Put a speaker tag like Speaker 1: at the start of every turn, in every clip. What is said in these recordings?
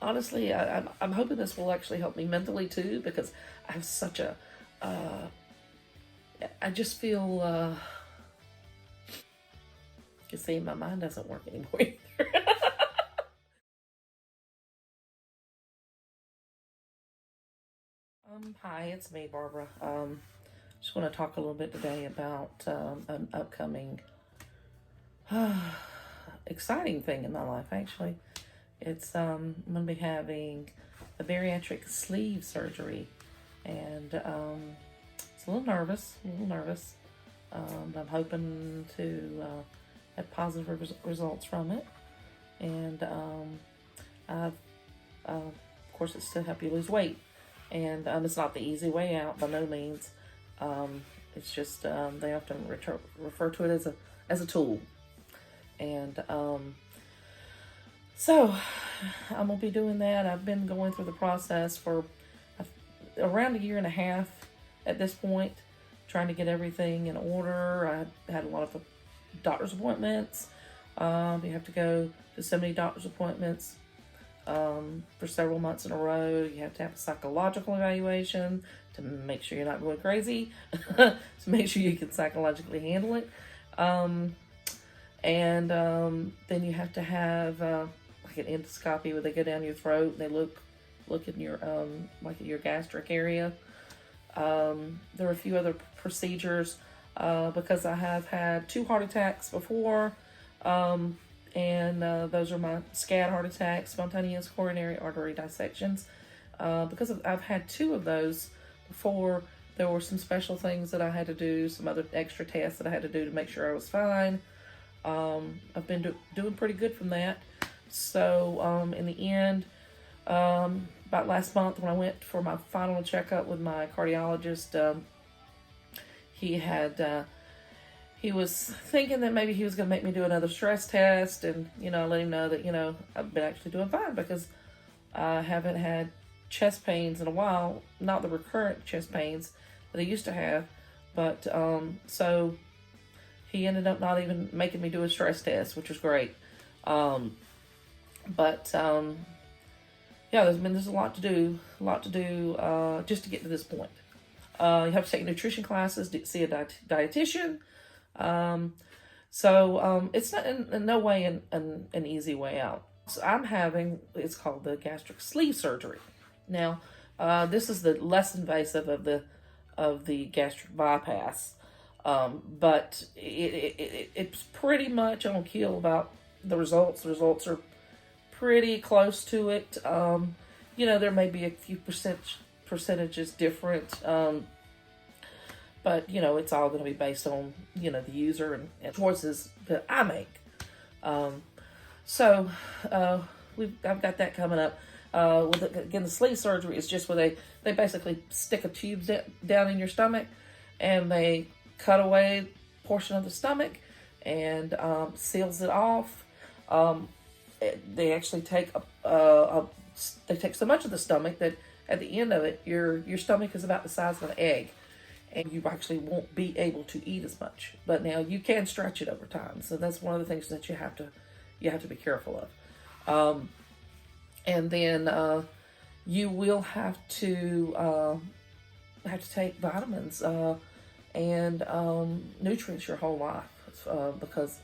Speaker 1: honestly, I'm hoping this will actually help me mentally too, because I have such a, uh, I just feel, you see, my mind doesn't work anymore either. Hi, it's me, Barbara. Just want to talk a little bit today about an upcoming exciting thing in my life. Actually, it's I'm gonna be having a bariatric sleeve surgery, and it's a little nervous, a little nervous. I'm hoping to have positive results from it, and I've, of course, it's to help you lose weight, and it's not the easy way out by no means. It's just they often refer to it as a tool, and so I'm gonna be doing that. I've been going through the process for around a year and a half at this point, trying to get everything in order. I had a lot of doctor's appointments. You have to go to so many doctor's appointments for several months in a row. You have to have a psychological evaluation to make sure you're not going crazy, to make sure you can psychologically handle it. And then you have to have like an endoscopy where they go down your throat and they look in your like in your gastric area. There are a few other procedures because I have had 2 heart attacks before. And those are my SCAD heart attacks, spontaneous coronary artery dissections. Because I've had 2 of those before, there were some special things that I had to do, some other extra tests that I had to do to make sure I was fine. I've been doing pretty good from that. So in the end, about last month when I went for my final checkup with my cardiologist, he had he was thinking that maybe he was going to make me do another stress test, and let him know that I've been actually doing fine because I haven't had chest pains in a while, not the recurrent chest pains that I used to have, but so he ended up not even making me do a stress test, which was great. But yeah, there's a lot to do, just to get to this point. You have to take nutrition classes, to see a dietitian. So it's not in no way an easy way out. So it's called the gastric sleeve surgery. Now, this is the less invasive of the gastric bypass. But it's pretty much on keel about the results. The results are pretty close to it. There may be a few percentages different. But it's all going to be based on the user and choices that I make. So I've got that coming up. Again, the sleeve surgery is just where they basically stick a tube down in your stomach, and they cut away a portion of the stomach and seals it off. They actually take they take so much of the stomach that at the end of it, your stomach is about the size of an egg, and you actually won't be able to eat as much. But now you can stretch it over time, so that's one of the things that you have to be careful of. And then you will have to take vitamins and nutrients your whole life because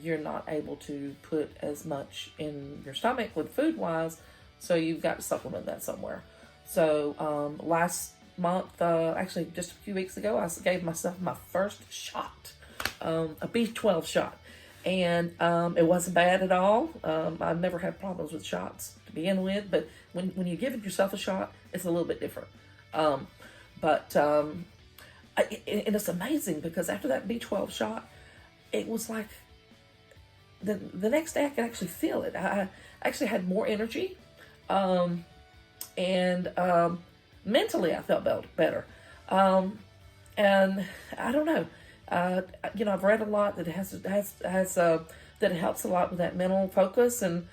Speaker 1: you're not able to put as much in your stomach with food wise, so you've got to supplement that somewhere. So last month, actually just a few weeks ago, I gave myself my first shot, a B12 shot, and it wasn't bad at all. I've never had problems with shots to begin with, but when you're giving yourself a shot, it's a little bit different. But and it's amazing because after that B12 shot, it was like the next day I could actually feel it. I actually had more energy, and mentally I felt better. And I don't know. I've read a lot that it has that it helps a lot with that mental focus and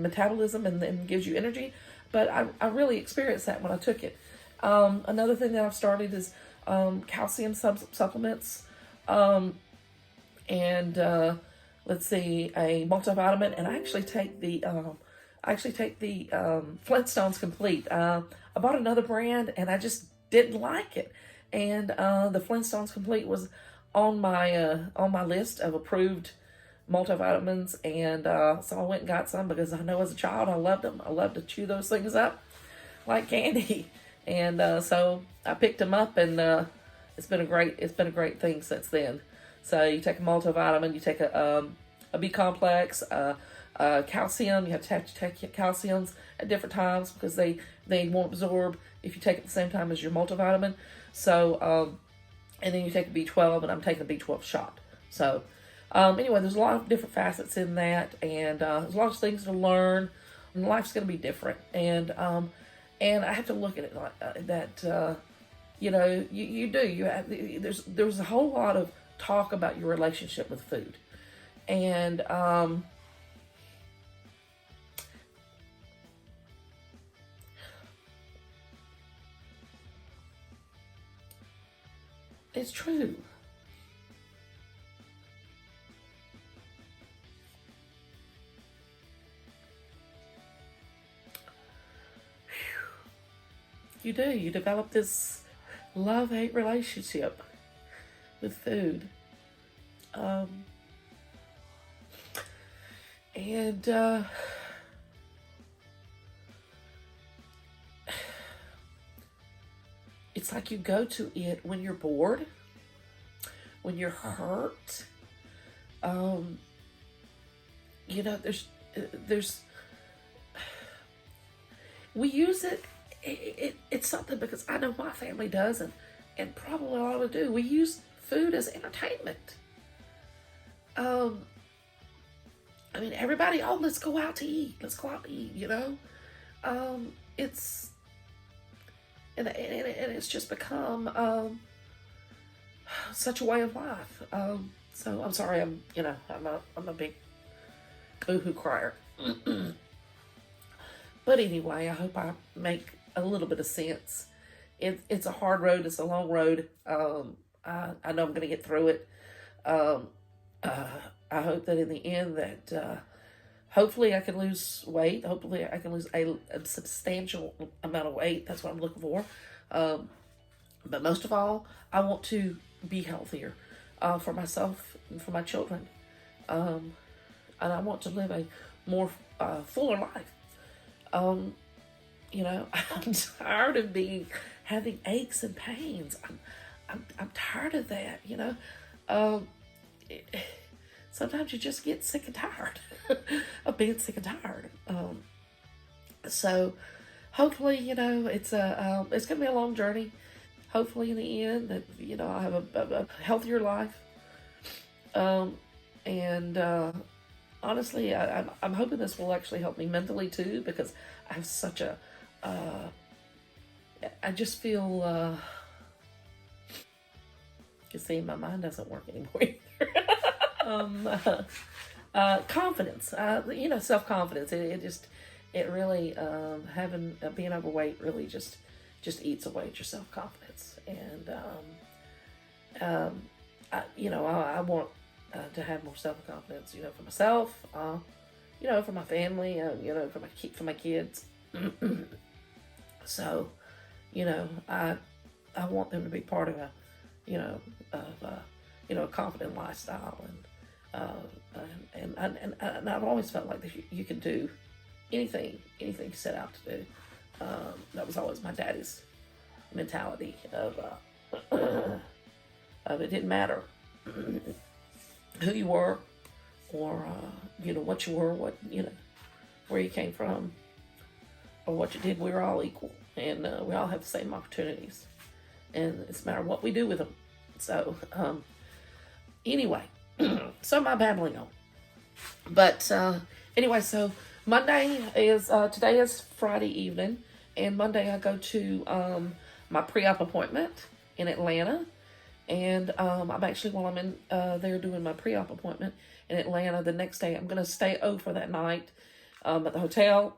Speaker 1: metabolism and gives you energy. But I really experienced that when I took it. Another thing that I've started is calcium supplements, and let's see, a multivitamin, and I actually take the Flintstones Complete. I bought another brand and I just didn't like it, and the Flintstones Complete was on my list of approved multivitamins, and so I went and got some because I know as a child I loved them. I loved to chew those things up like candy, and so I picked them up, and it's been a great thing since then. So you take a multivitamin, you take a B complex, calcium. You have to take your calciums at different times because they won't absorb if you take it at the same time as your multivitamin. So and then you take a B12, and I'm taking a B12 shot. So anyway, there's a lot of different facets in that, and there's a lot of things to learn. And life's going to be different, and I have to look at it like that. You know, there's a whole lot of talk about your relationship with food, and it's true. You do. You develop this love-hate relationship with food. Um, and it's like you go to it when you're bored, when you're hurt. Um, you know, there's we use it's something because I know my family does, and probably a lot of do. We use food as entertainment. Um, I mean, everybody, oh, let's go out to eat. Let's go out to eat. You know, it's and it's just become such a way of life. So I'm sorry. I'm a big boohoo crier. But anyway, I hope I make a little bit of sense. It's a hard road. It's a long road. I know I'm going to get through it. Um, I hope that in the end that hopefully I can lose weight. Hopefully I can lose a substantial amount of weight. That's what I'm looking for. But most of all, I want to be healthier for myself and for my children. And I want to live a more fuller life. You know, I'm tired of having aches and pains. I'm tired of that. You know, sometimes you just get sick and tired of being sick and tired. So hopefully, you know, it's gonna be a long journey. Hopefully, in the end, that you know I have a healthier life. And honestly, I'm hoping this will actually help me mentally too, because I have such a I just feel you see, my mind doesn't work anymore either. Confidence, you know, self-confidence. It really being overweight really just eats away at your self-confidence. And I want to have more self-confidence, you know, for myself, you know, for my family, you know, for my kids. So, you know, I want them to be part of a confident lifestyle, and I've always felt like that you can do anything you set out to do. That was always my daddy's mentality of it didn't matter who you were, or you know what you were, what you know, where you came from, or what you did. We were all equal, and we all have the same opportunities, and it's a matter of what we do with them. So anyway, so am I babbling on. But anyway, so today is Friday evening, and Monday I go to my pre-op appointment in Atlanta. And I'm actually, while I'm in there doing my pre-op appointment in Atlanta, the next day I'm going to stay over that night at the hotel,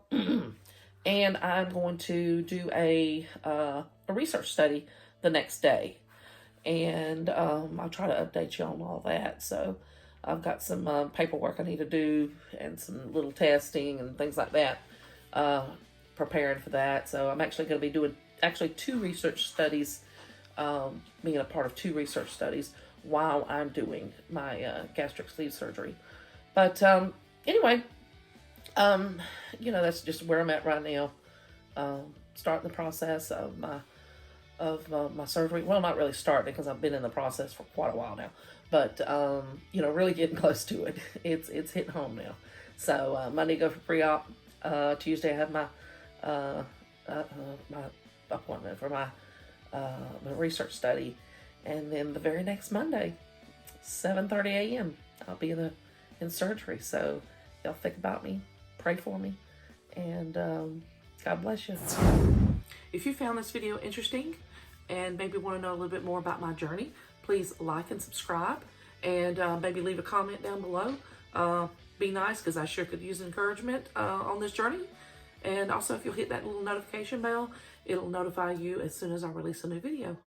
Speaker 1: and I'm going to do a research study the next day, and I'll try to update you on all that. So I've got some paperwork I need to do and some little testing and things like that, preparing for that. So I'm actually going to be doing two research studies, being a part of two research studies while I'm doing my gastric sleeve surgery. But anyway, that's just where I'm at right now. Starting the process of my surgery. Well, not really starting because I've been in the process for quite a while now, but really getting close to it. It's hitting home now. So Monday go for pre-op. Tuesday I have my my appointment for my research study, and then the very next Monday, 7:30 a.m. I'll be in surgery. So y'all think about me, pray for me, and God bless you. If you found this video interesting and maybe want to know a little bit more about my journey, please like and subscribe, and maybe leave a comment down below. Be nice, because I sure could use encouragement on this journey. And also, if you'll hit that little notification bell, it'll notify you as soon as I release a new video.